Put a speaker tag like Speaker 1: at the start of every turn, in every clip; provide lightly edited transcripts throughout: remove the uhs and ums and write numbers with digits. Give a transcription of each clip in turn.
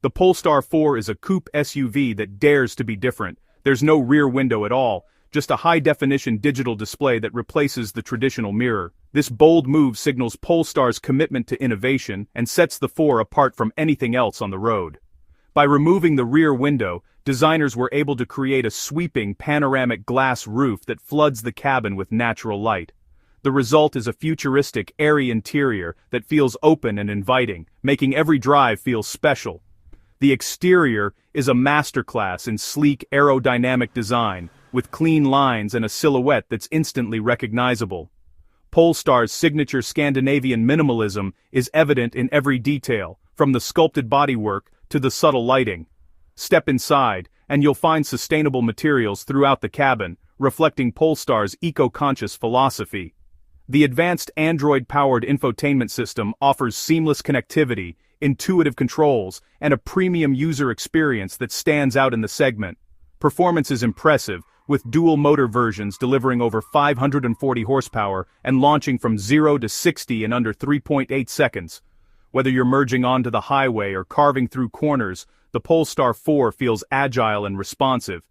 Speaker 1: The Polestar 4 is a coupe SUV that dares to be different. There's no rear window at all, just a high-definition digital display that replaces the traditional mirror. This bold move signals Polestar's commitment to innovation and sets the 4 apart from anything else on the road. By removing the rear window, designers were able to create a sweeping panoramic glass roof that floods the cabin with natural light. The result is a futuristic, airy interior that feels open and inviting, making every drive feel special. The exterior is a masterclass in sleek aerodynamic design, with clean lines and a silhouette that's instantly recognizable. Polestar's signature Scandinavian minimalism is evident in every detail, from the sculpted bodywork to the subtle lighting. Step inside, and you'll find sustainable materials throughout the cabin, reflecting Polestar's eco-conscious philosophy. The advanced Android-powered infotainment system offers seamless connectivity, intuitive controls, and a premium user experience that stands out in the segment. Performance is impressive, with dual-motor versions delivering over 540 horsepower and launching from 0 to 60 in under 3.8 seconds. Whether you're merging onto the highway or carving through corners, the Polestar 4 feels agile and responsive.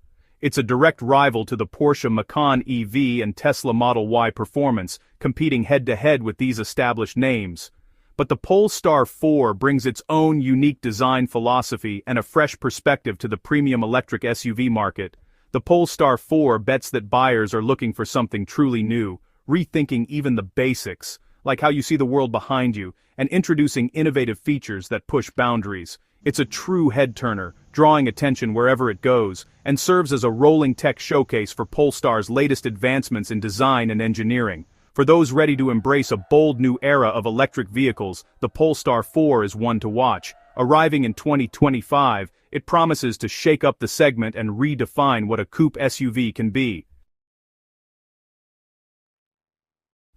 Speaker 1: It's a direct rival to the Porsche Macan EV and Tesla Model Y performance, competing head-to-head with these established names. But the Polestar 4 brings its own unique design philosophy and a fresh perspective to the premium electric SUV market. The Polestar 4 bets that buyers are looking for something truly new, rethinking even the basics, like how you see the world behind you, and introducing innovative features that push boundaries. It's a true head-turner, drawing attention wherever it goes, and serves as a rolling tech showcase for Polestar's latest advancements in design and engineering. For those ready to embrace a bold new era of electric vehicles, the Polestar 4 is one to watch. Arriving in 2025, it promises to shake up the segment and redefine what a coupe SUV can be.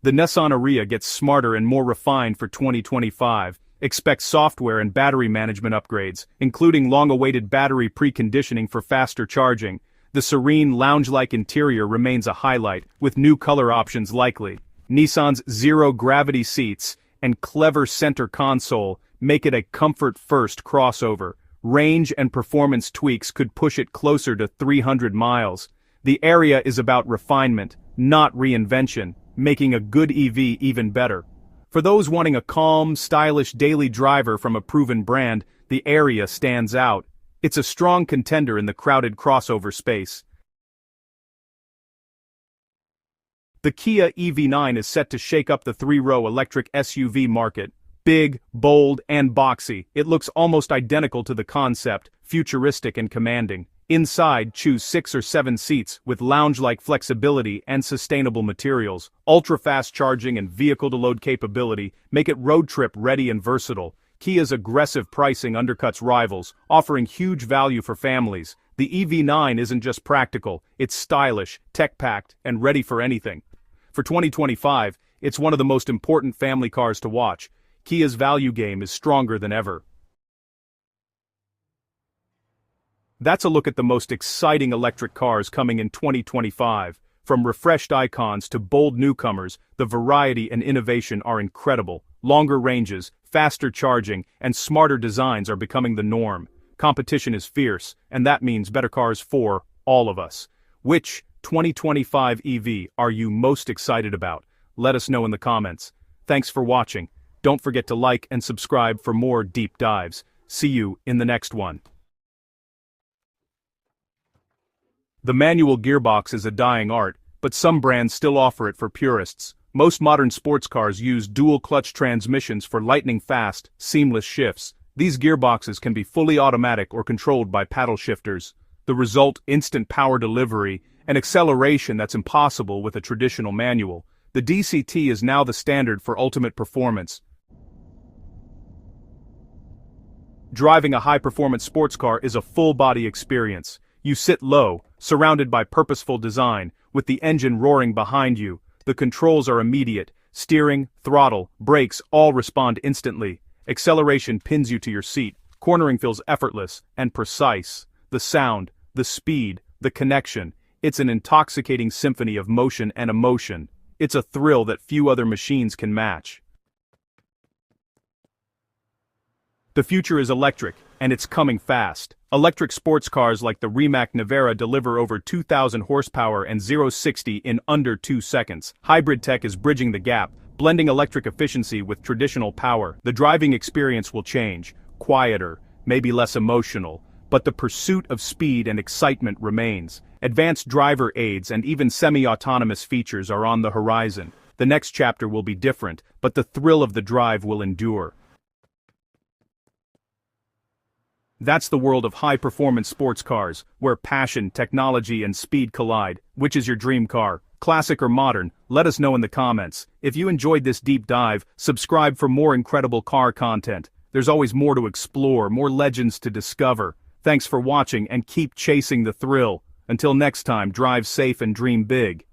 Speaker 1: The Nissan Ariya gets smarter and more refined for 2025. Expect software and battery management upgrades, including long-awaited battery preconditioning for faster charging. The serene, lounge-like interior remains a highlight, with new color options likely. Nissan's zero-gravity seats and clever center console make it a comfort-first crossover. Range and performance tweaks could push it closer to 300 miles. The Ariya is about refinement, not reinvention, making a good EV even better. For those wanting a calm, stylish daily driver from a proven brand, the Ariya stands out. It's a strong contender in the crowded crossover space. The Kia EV9 is set to shake up the three-row electric SUV market. Big, bold, and boxy, it looks almost identical to the concept, futuristic and commanding. Inside, choose 6 or 7 seats with lounge-like flexibility and sustainable materials. Ultra-fast charging and vehicle-to-load capability make it road trip ready and versatile. Kia's aggressive pricing undercuts rivals, offering huge value for families. The EV9 isn't just practical, it's stylish, tech-packed, and ready for anything. For 2025, it's one of the most important family cars to watch. Kia's value game is stronger than ever. That's a look at the most exciting electric cars coming in 2025. From refreshed icons to bold newcomers, the variety and innovation are incredible. Longer ranges, faster charging, and smarter designs are becoming the norm. Competition is fierce, and that means better cars for all of us. Which 2025 EV are you most excited about? Let us know in the comments. Thanks for watching. Don't forget to like and subscribe for more deep dives. See you in the next one. The manual gearbox is a dying art, but some brands still offer it for purists. Most modern sports cars use dual-clutch transmissions for lightning-fast, seamless shifts. These gearboxes can be fully automatic or controlled by paddle shifters. The result, instant power delivery and acceleration that's impossible with a traditional manual. The DCT is now the standard for ultimate performance. Driving a high-performance sports car is a full-body experience. You sit low, surrounded by purposeful design, with the engine roaring behind you. The controls are immediate. Steering, throttle, brakes all respond instantly. Acceleration pins you to your seat. Cornering feels effortless and precise. The sound, the speed, the connection. It's an intoxicating symphony of motion and emotion. It's a thrill that few other machines can match. The future is electric, and it's coming fast. Electric sports cars like the Rimac Nevera deliver over 2,000 horsepower and 0-60 in under 2 seconds. Hybrid tech is bridging the gap, blending electric efficiency with traditional power. The driving experience will change, quieter, maybe less emotional, but the pursuit of speed and excitement remains. Advanced driver aids and even semi-autonomous features are on the horizon. The next chapter will be different, but the thrill of the drive will endure. That's the world of high-performance sports cars, where passion, technology, and speed collide. Which is your dream car? Classic or modern? Let us know in the comments. If you enjoyed this deep dive, subscribe for more incredible car content. There's always more to explore, more legends to discover. Thanks for watching and keep chasing the thrill. Until next time, drive safe and dream big.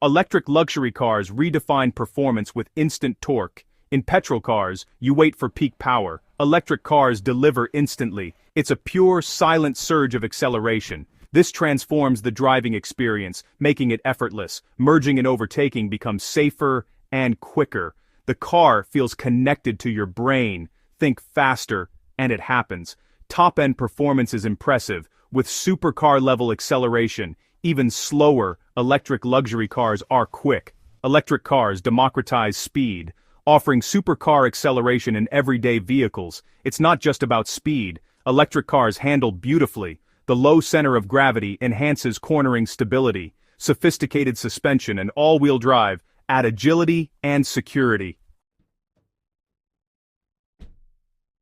Speaker 1: Electric luxury cars redefine performance with instant torque. In petrol cars, you wait for peak power. Electric cars deliver instantly. It's a pure, silent surge of acceleration. This transforms the driving experience, making it effortless. Merging and overtaking becomes safer and quicker. The car feels connected to your brain. Think faster, and it happens. Top-end performance is impressive, with supercar-level acceleration. Even slower, electric luxury cars are quick. Electric cars democratize speed, offering supercar acceleration in everyday vehicles. It's not just about speed. Electric cars handle beautifully. The low center of gravity enhances cornering stability. Sophisticated suspension and all-wheel drive add agility and security.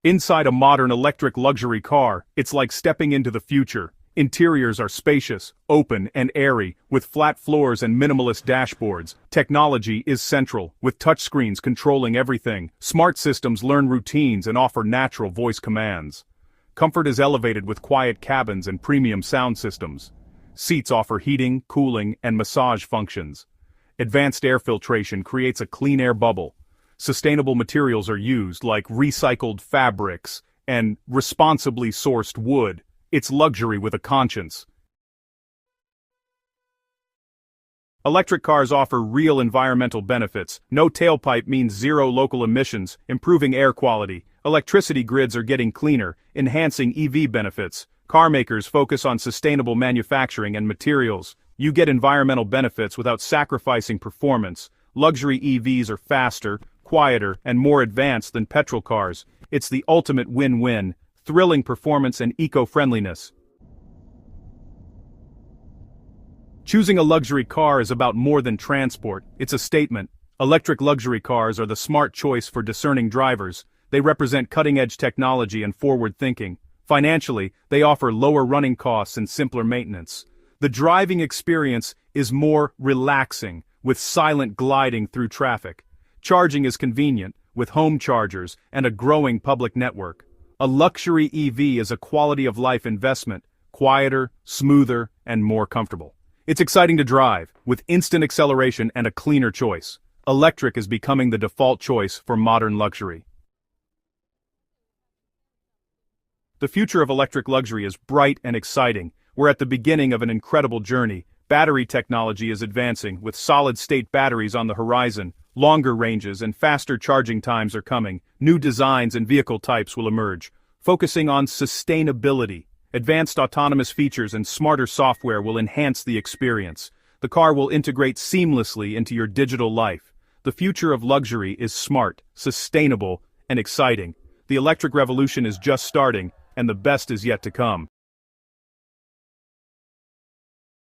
Speaker 1: Inside a modern electric luxury car, it's like stepping into the future. Interiors are spacious, open, and airy, with flat floors and minimalist dashboards. Technology is central, with touchscreens controlling everything. Smart systems learn routines and offer natural voice commands. Comfort is elevated with quiet cabins and premium sound systems. Seats offer heating, cooling, and massage functions. Advanced air filtration creates a clean air bubble. Sustainable materials are used, like recycled fabrics and responsibly sourced wood. It's luxury with a conscience. Electric cars offer real environmental benefits. No tailpipe means zero local emissions, improving air quality. Electricity grids are getting cleaner, enhancing EV benefits. Car makers focus on sustainable manufacturing and materials. You get environmental benefits without sacrificing performance. Luxury EVs are faster, quieter, and more advanced than petrol cars. It's the ultimate win-win. Thrilling performance and eco-friendliness. Choosing a luxury car is about more than transport, it's a statement. Electric luxury cars are the smart choice for discerning drivers. They represent cutting-edge technology and forward thinking. Financially, they offer lower running costs and simpler maintenance. The driving experience is more relaxing, with silent gliding through traffic. Charging is convenient, with home chargers and a growing public network. A luxury EV is a quality-of-life investment, quieter, smoother, and more comfortable. It's exciting to drive, with instant acceleration and a cleaner choice. Electric is becoming the default choice for modern luxury. The future of electric luxury is bright and exciting. We're at the beginning of an incredible journey. Battery technology is advancing, with solid-state batteries on the horizon. Longer ranges and faster charging times are coming. New designs and vehicle types will emerge. Focusing on sustainability, advanced autonomous features and smarter software will enhance the experience. The car will integrate seamlessly into your digital life. The future of luxury is smart, sustainable, and exciting. The electric revolution is just starting, and the best is yet to come.